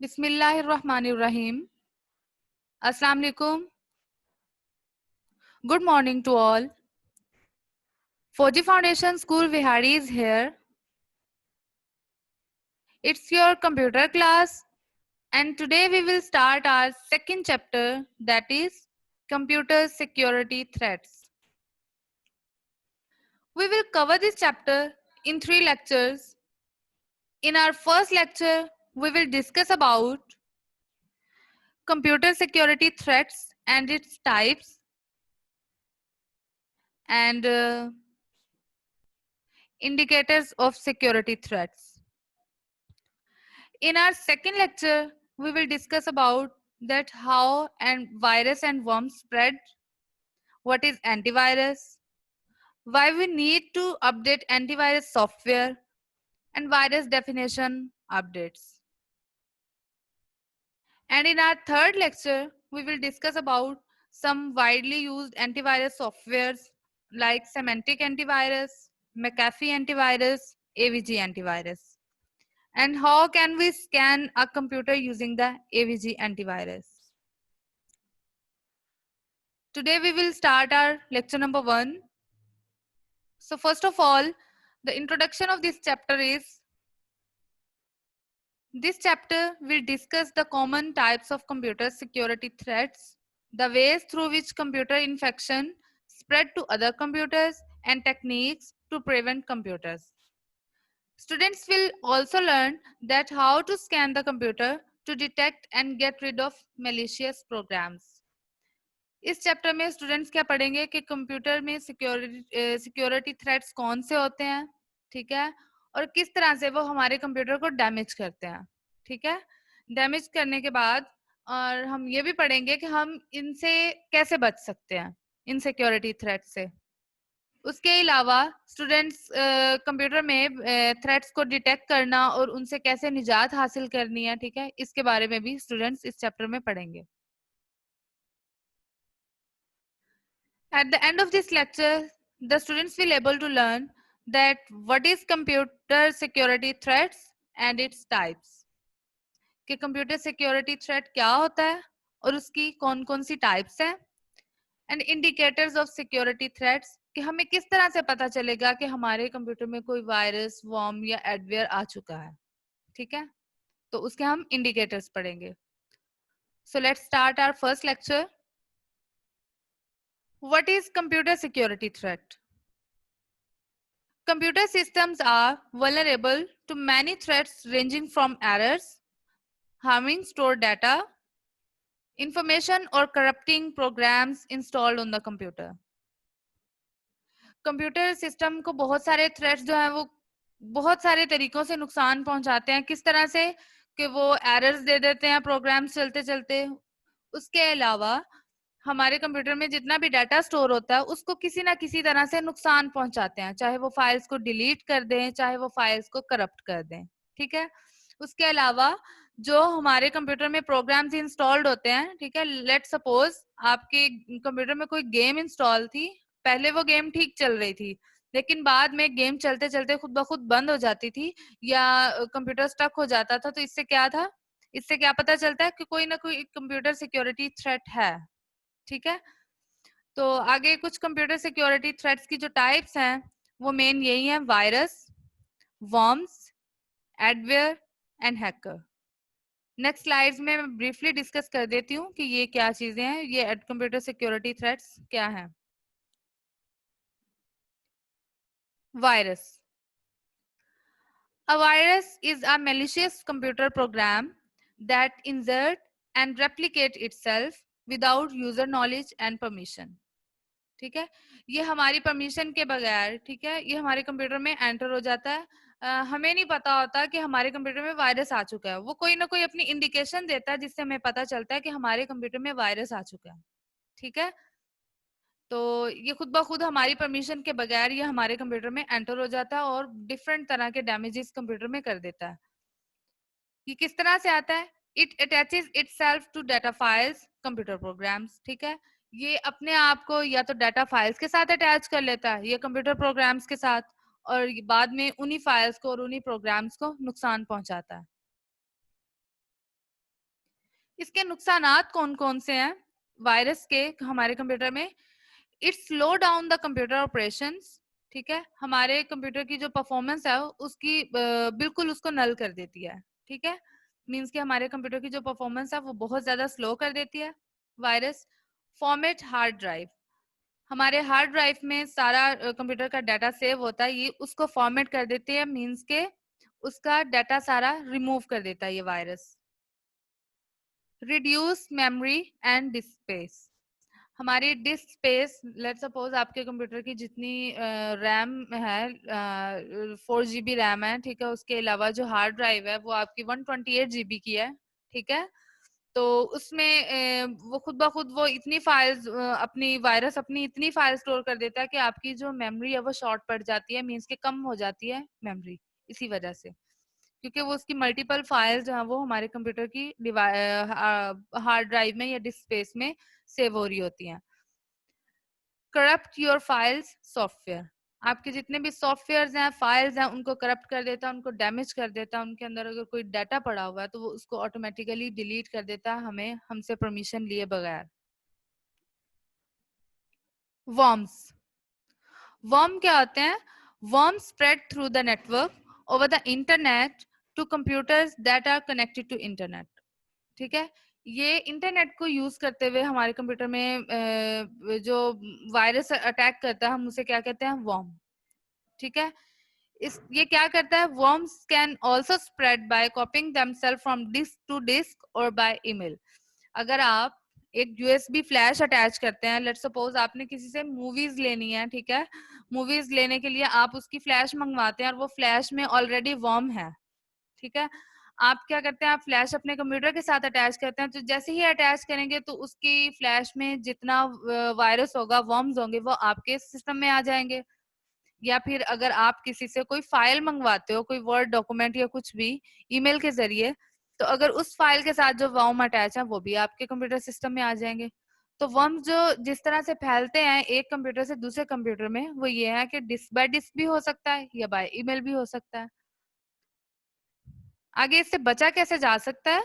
Bismillahirrahmanirrahim. Assalamu alaikum. Good morning to all. Fauji Foundation School Vihari is here. It's your computer class, and today we will start our second chapter, that is computer security threats. We will cover this chapter in 3 lectures. In our first lecture, we will discuss about computer security threats and its types, and indicators of security threats. In our second lecture, we will discuss about that how and virus and worms spread, what is antivirus, why we need to update antivirus software, and virus definition updates. And in our third lecture, we will discuss about some widely used antivirus softwares like Symantec antivirus, McAfee antivirus, AVG antivirus. And how can we scan a computer using the AVG antivirus? Today we will start our lecture number 1. So first of all, the introduction of this chapter is, this chapter will discuss the common types of computer security threats, the ways through which computer infection spread to other computers, and techniques to prevent computers. Students will also learn that how to scan the computer to detect and get rid of malicious programs. इस chapter में students क्या पढ़ेंगे कि computer में security threats कौन से होते हैं, ठीक है, और किस तरह से वो हमारे कंप्यूटर को डैमेज करते हैं, ठीक है। डैमेज करने के बाद और हम ये भी पढ़ेंगे कि हम इनसे कैसे बच सकते हैं, इन सिक्योरिटी थ्रेट से। उसके अलावा स्टूडेंट्स कंप्यूटर में थ्रेट्स को डिटेक्ट करना और उनसे कैसे निजात हासिल करनी है, ठीक है, इसके बारे में भी स्टूडेंट्स इस चैप्टर में पढ़ेंगे। At the end of this lecture, the students will able to learn that what is computer security threats and its types. कि कंप्यूटर सिक्योरिटी थ्रेट क्या होता है और उसकी कौन कौन सी टाइप्स हैं, and indicators of security threats कि हमें किस तरह से पता चलेगा कि हमारे कंप्यूटर में कोई वायरस, वॉर्म या एडवेयर आ चुका है, ठीक है, तो उसके हम इंडिकेटर्स पढ़ेंगे। So let's start our first lecture. What is computer security threat? Computer systems are vulnerable to many threats ranging from errors, harming stored data, information, or corrupting programs installed on the computer. Computer system को बहुत सारे threats जो हैं वो बहुत सारे तरीकों से नुकसान पहुंचाते हैं। किस तरह से कि वो एरर्स दे देते हैं प्रोग्राम्स चलते चलते। उसके अलावा हमारे कंप्यूटर में जितना भी डाटा स्टोर होता है उसको किसी ना किसी तरह से नुकसान पहुंचाते हैं, चाहे वो फाइल्स को डिलीट कर दें, चाहे वो फाइल्स को करप्ट कर दें, ठीक है। उसके अलावा जो हमारे कंप्यूटर में प्रोग्राम्स इंस्टॉल्ड होते हैं, ठीक है, लेट सपोज आपके कंप्यूटर में कोई गेम इंस्टॉल थी, पहले वो गेम ठीक चल रही थी, लेकिन बाद में गेम चलते चलते खुद ब खुद बंद हो जाती थी या कंप्यूटर स्टक हो जाता था, तो इससे क्या था, इससे क्या पता चलता है कि कोई ना कोई कंप्यूटर सिक्योरिटी थ्रेट है, ठीक है। तो आगे कुछ कंप्यूटर सिक्योरिटी थ्रेट्स की जो टाइप्स हैं वो मेन यही है, virus, worms, adware and hacker. Next slides में मैं ब्रीफली डिस्कस कर देती हूँ कि ये क्या चीजें हैं, ये कंप्यूटर सिक्योरिटी थ्रेट्स क्या हैं। Virus. A virus is a malicious computer program that insert and replicate itself without user knowledge and permission, ठीक है। ये हमारी परमिशन के बगैर, ठीक है, ये हमारे कंप्यूटर में एंटर हो जाता है। हमें नहीं पता होता कि हमारे कंप्यूटर में वायरस आ चुका है, वो कोई ना कोई अपनी इंडिकेशन देता है जिससे हमें पता चलता है कि हमारे कंप्यूटर में वायरस आ चुका है, ठीक है। तो ये खुद ब खुद हमारी परमिशन के बगैर ये हमारे कंप्यूटर में एंटर हो जाता है और डिफरेंट तरह के डैमेजेस कंप्यूटर में कर देता है। ये किस तरह से आता है? It attaches itself to data files, computer programs, ठीक है। ये अपने आप को या तो डाटा फाइल्स के साथ अटैच कर लेता है या कंप्यूटर प्रोग्राम्स के साथ, और बाद में उन्हीं फाइल्स को और उन्हीं प्रोग्राम्स को नुकसान पहुंचाता है। इसके नुकसानात कौन कौन से हैं वायरस के हमारे कंप्यूटर में? It slow down the computer operations, ठीक है, हमारे कंप्यूटर की जो परफॉर्मेंस है उसकी बिल्कुल उसको नल कर देती है, ठीक है, मींस कि हमारे कंप्यूटर की जो परफॉर्मेंस है वो बहुत ज्यादा स्लो कर देती है वायरस। फॉर्मेट हार्ड ड्राइव, हमारे हार्ड ड्राइव में सारा कंप्यूटर का डाटा सेव होता है, ये उसको फॉर्मेट कर देते हैं, मींस के उसका डाटा सारा रिमूव कर देता है ये virus. Reduce memory and disc space, हमारी डिस्क स्पेस, लेट सपोज आपके कंप्यूटर की जितनी रैम है 4 GB रैम है, ठीक है, उसके अलावा जो हार्ड ड्राइव है वो आपकी 128 GB की है, ठीक है, तो उसमें वो खुद ब खुद वो इतनी फाइल्स अपनी वायरस अपनी इतनी फाइल स्टोर कर देता है कि आपकी जो मेमोरी है वो शॉर्ट पड़ जाती है, मीन्स के कम हो जाती है मेमोरी इसी वजह से, क्योंकि वो उसकी मल्टीपल फाइल्स जो है वो हमारे कंप्यूटर की हार्ड ड्राइव में या डिस्क स्पेस में सेव हो रही होती हैं। करप्ट योर फाइल्स सॉफ्टवेयर, आपके जितने भी सॉफ्टवेयर हैं फाइल्स हैं उनको करप्ट कर देता है, उनको डैमेज कर देता है, उनके अंदर अगर कोई डाटा पड़ा हुआ है तो वो उसको ऑटोमेटिकली डिलीट कर देता है हमें हमसे परमिशन लिए बगैर। वर्म्स, वर्म क्या होते हैं? Worm spread through the network over the internet to computers that are connected to internet, ठीक है, ये इंटरनेट को यूज करते हुए हमारे कंप्यूटर में जो वायरस अटैक करता है हम उसे क्या कहते हैं? वर्म, ठीक है। इस ये क्या करता है? Worms can also spread by copying themselves from disk to disk और बाय ईमेल। अगर आप एक यूएसबी फ्लैश अटैच करते हैं, लेट सपोज आपने किसी से मूवीज लेनी है, ठीक है, मूवीज लेने के लिए आप उसकी फ्लैश मंगवाते हैं और वो फ्लैश में ऑलरेडी वर्म है, ठीक है, आप क्या करते हैं? आप फ्लैश अपने कंप्यूटर के साथ अटैच करते हैं, तो जैसे ही अटैच करेंगे तो उसकी फ्लैश में जितना वायरस होगा, वर्म्स होंगे, वो आपके सिस्टम में आ जाएंगे। या फिर अगर आप किसी से कोई फाइल मंगवाते हो, कोई वर्ड डॉक्यूमेंट या कुछ भी ईमेल के जरिए, तो अगर उस फाइल के साथ जो वर्म अटैच है वो भी आपके कंप्यूटर सिस्टम में आ जाएंगे। तो वर्म्स जो जिस तरह से फैलते हैं एक कंप्यूटर से दूसरे कंप्यूटर में, वो ये है कि डिस्क बाय डिस्क भी हो सकता है या बाय ईमेल भी हो सकता है। आगे इससे बचा कैसे जा सकता है?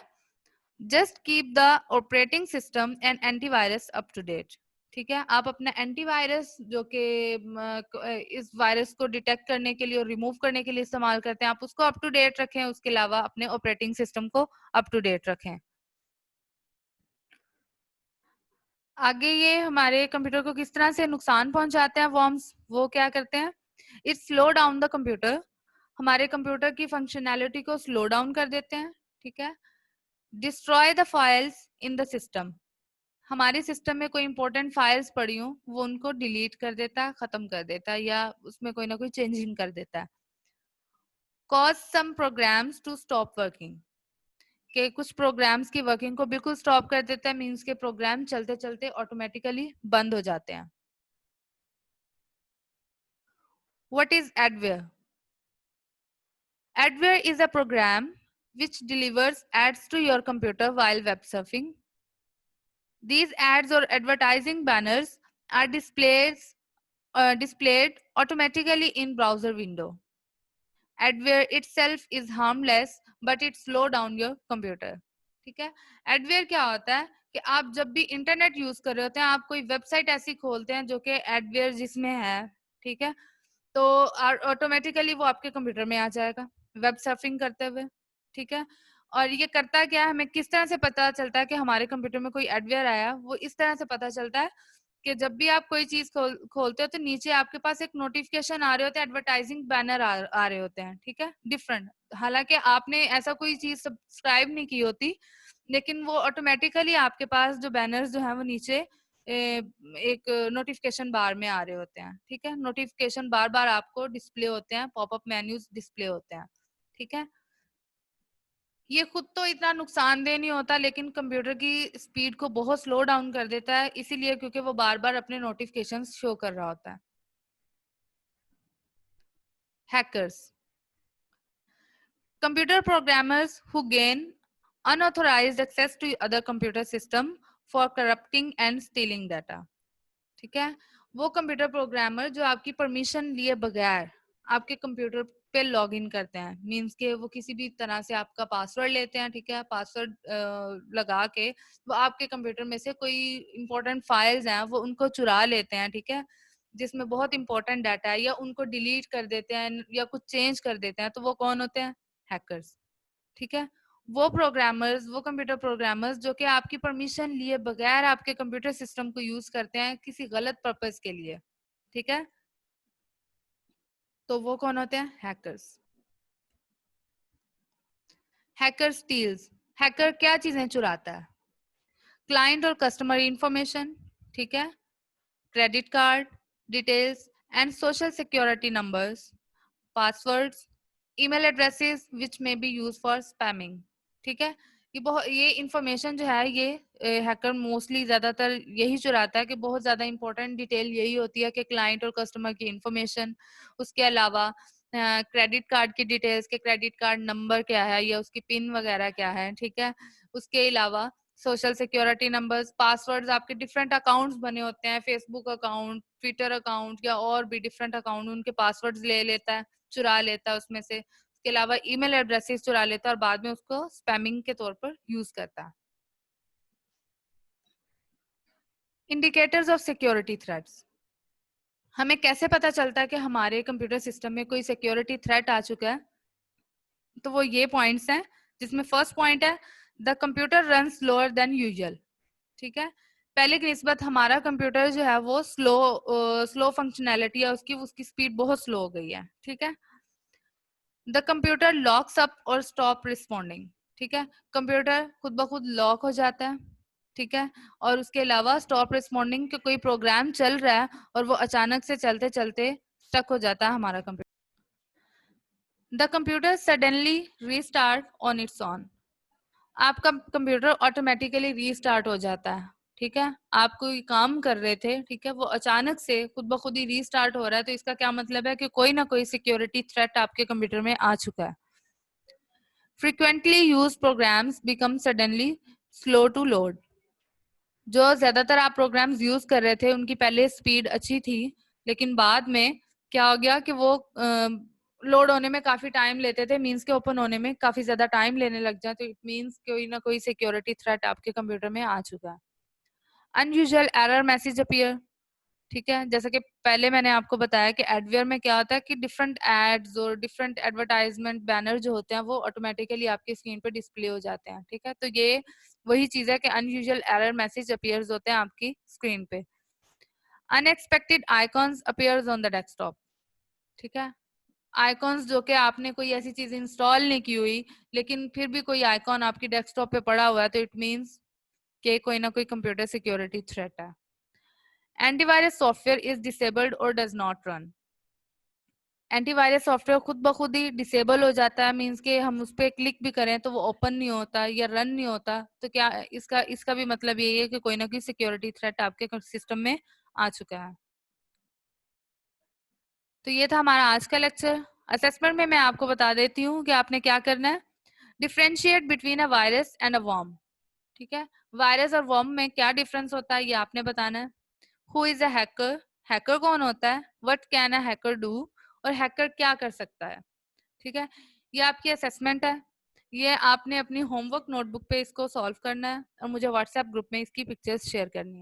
Just keep the operating system and antivirus up to date, ठीक है, आप अपना एंटीवायरस जो कि इस वायरस को डिटेक्ट करने के लिए और रिमूव करने के लिए इस्तेमाल करते हैं, आप उसको अप टू डेट रखें, उसके अलावा अपने ऑपरेटिंग सिस्टम को अप टू डेट रखें। आगे ये हमारे कंप्यूटर को किस तरह से नुकसान पहुंचाते हैं वर्म्स, वो क्या करते हैं? It slow down the computer, हमारे कंप्यूटर की फंक्शनैलिटी को स्लो डाउन कर देते हैं, ठीक है। Destroy the files in the system, हमारे सिस्टम में कोई इंपॉर्टेंट फाइल्स पड़ी हो वो उनको डिलीट कर देता है, खत्म कर देता है, या उसमें कोई ना कोई चेंजिंग कर देता है। Cause some programs to stop working, के कुछ प्रोग्राम्स की वर्किंग को बिल्कुल स्टॉप कर देता है, मींस के प्रोग्राम चलते चलते ऑटोमेटिकली बंद हो जाते हैं। What is adware? Adware is a program which delivers ads to your computer while web surfing. These ads or advertising banners are displayed automatically in browser window. Adware itself is harmless, but it slow down your computer. ठीक है, adware क्या होता है कि आप जब भी internet use कर रहे होते हैं, आप कोई वेबसाइट ऐसी खोलते हैं जो कि एडवेयर जिसमें है, ठीक है, तो ऑटोमेटिकली वो आपके कंप्यूटर में आ जाएगा वेब सर्फिंग करते हुए, ठीक है। और ये करता क्या है, हमें किस तरह से पता चलता है कि हमारे कंप्यूटर में कोई एडवेयर आया? वो इस तरह से पता चलता है कि जब भी आप कोई चीज खोलते हो तो नीचे आपके पास एक नोटिफिकेशन आ रहे होते हैं, एडवर्टाइजिंग बैनर आ रहे होते हैं, ठीक है, डिफरेंट, हालांकि आपने ऐसा कोई चीज सब्सक्राइब नहीं की होती, लेकिन वो ऑटोमेटिकली आपके पास जो बैनर्स जो है वो नीचे एक नोटिफिकेशन बार में आ रहे होते हैं, ठीक है, नोटिफिकेशन बार बार आपको डिस्प्ले होते हैं, पॉपअप मेन्यूज डिस्प्ले होते हैं, ठीक है। ये खुद तो इतना नुकसानदेह नहीं होता, लेकिन कंप्यूटर की स्पीड को बहुत स्लो डाउन कर देता है, इसीलिए क्योंकि वो बार बार अपने नोटिफिकेशंस शो कर रहा होता है। Hackers, computer programmers who gain unauthorized access to other computer system for corrupting and stealing data, ठीक है, वो कंप्यूटर प्रोग्रामर जो आपकी परमिशन लिए बगैर आपके कंप्यूटर पे लॉग इन करते हैं, मींस के वो किसी भी तरह से आपका पासवर्ड लेते हैं, ठीक है, पासवर्ड लगा के वो आपके कंप्यूटर में से कोई इंपॉर्टेंट फाइल्स हैं वो उनको चुरा लेते हैं, ठीक है, जिसमें बहुत इंपॉर्टेंट डाटा है, या उनको डिलीट कर देते हैं या कुछ चेंज कर देते हैं, तो वो कौन होते हैं? हैकर्स, ठीक है। वो प्रोग्रामर्स, वो कंप्यूटर प्रोग्रामर्स जो कि आपकी परमिशन लिए बगैर आपके कंप्यूटर सिस्टम को यूज करते हैं किसी गलत पर्पस के लिए, ठीक है, तो वो कौन होते हैं? हैकर्स। हैकर स्टील्स, हैकर क्या चीजें चुराता है? क्लाइंट और कस्टमर इंफॉर्मेशन, ठीक है, credit card details and social security numbers, passwords, email addresses which may be use for spamming, ठीक है। ये इंफॉर्मेशन जो है ये हैकर मोस्टली ज्यादातर यही चुराता है कि बहुत ज्यादा इंपॉर्टेंट डिटेल यही होती है कि क्लाइंट और कस्टमर की इंफॉर्मेशन, उसके अलावा क्रेडिट कार्ड की डिटेल्स के क्रेडिट कार्ड नंबर क्या है या उसकी पिन वगैरह क्या है, ठीक है, उसके अलावा सोशल सिक्योरिटी नंबर्स, पासवर्ड्स, आपके डिफरेंट अकाउंट्स बने होते हैं, फेसबुक अकाउंट, ट्विटर अकाउंट या और भी डिफरेंट अकाउंट, उनके पासवर्ड्स ले लेता है, चुरा लेता है उसमें से। उसके अलावा ईमेल एड्रेसेस चुरा लेता है और बाद में उसको स्पैमिंग के तौर पर यूज करता है। इंडिकेटर्स ऑफ सिक्योरिटी थ्रेट्स, हमें कैसे पता चलता है कि हमारे कंप्यूटर सिस्टम में कोई सिक्योरिटी थ्रेट आ चुका है? तो वो ये पॉइंट्स हैं, जिसमें फर्स्ट पॉइंट है the computer run slower than usual, ठीक है, पहले की निस्बत हमारा कंप्यूटर जो है वो स्लो फंक्शनैलिटी है उसकी उसकी स्पीड बहुत स्लो हो गई है, ठीक है। द कंप्यूटर लॉक्स अप और स्टॉप रिस्पॉन्डिंग, ठीक है, कंप्यूटर खुद ब खुद लॉक हो जाता है, ठीक है, और उसके अलावा स्टॉप रिस्पॉन्डिंग के कोई प्रोग्राम चल रहा है और वो अचानक से चलते चलते स्टक हो जाता है हमारा computer. The computer suddenly restart on it's on, आपका कंप्यूटर ऑटोमेटिकली रीस्टार्ट हो जाता है, ठीक है, आप कोई काम कर रहे थे, ठीक है, वो अचानक से खुद ब खुद ही रीस्टार्ट हो रहा है, तो इसका क्या मतलब है कि कोई ना कोई सिक्योरिटी थ्रेट आपके कंप्यूटर में आ चुका है। Frequently use programs become suddenly slow to load, जो ज्यादातर आप प्रोग्राम्स यूज कर रहे थे उनकी पहले स्पीड अच्छी थी, लेकिन बाद में क्या हो गया कि वो लोड होने में काफी टाइम लेते थे, मींस के ओपन होने में काफी ज्यादा टाइम लेने लग जाए, तो इट मींस कोई ना कोई सिक्योरिटी थ्रेट आपके कंप्यूटर में आ चुका है। अनयूजुअल एरर मैसेज अपीयर, ठीक है, जैसा कि पहले मैंने आपको बताया कि एडवेयर में क्या होता है कि डिफरेंट एड्स और डिफरेंट एडवर्टाइजमेंट बैनर जो होते हैं वो ऑटोमेटिकली आपकी स्क्रीन पे डिस्प्ले हो जाते हैं, ठीक है, तो ये वही चीज है कि अनयूजुअल एरर मैसेज अपीयर्स होते हैं आपकी स्क्रीन पे। Unexpected icons appears on the desktop, ठीक है, आइकॉन्स जो कि आपने कोई ऐसी चीज इंस्टॉल नहीं की हुई लेकिन फिर भी कोई आइकॉन आपकी डेस्कटॉप पे पड़ा हुआ है, तो इट मींस कि कोई ना कोई कंप्यूटर सिक्योरिटी थ्रेट है। एंटीवायरस सॉफ्टवेयर इज डिसेबल्ड और does not run, antivirus software खुद ब खुद ही डिसेबल हो जाता है, मींस के हम उस पर क्लिक भी करें तो वो ओपन नहीं होता या रन नहीं होता, तो क्या इसका इसका भी मतलब यही है कि कोई ना कोई सिक्योरिटी थ्रेट आपके सिस्टम में आ चुका है। तो ये था हमारा आज का लेक्चर। असेसमेंट में मैं आपको बता देती हूँ कि आपने क्या करना है। Differentiate between a virus and a worm, ठीक है, वायरस और वर्म में क्या डिफरेंस होता है ये आपने बताना है। Who is a hacker, hacker कौन होता है, what can a hacker do, और हैकर क्या कर सकता है, ठीक है, ये आपकी असेसमेंट है। ये आपने अपनी होमवर्क नोटबुक पे इसको सॉल्व करना है और मुझे व्हाट्सएप ग्रुप में इसकी पिक्चर्स शेयर करनी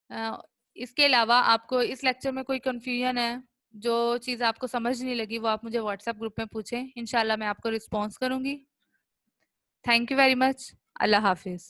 है। इसके अलावा आपको इस लेक्चर में कोई कंफ्यूजन है, जो चीज़ आपको समझ नहीं लगी, वो आप मुझे व्हाट्सएप ग्रुप में पूछें, इंशाल्लाह मैं आपको रिस्पॉन्स करूंगी। Thank you very much. Allah Hafiz.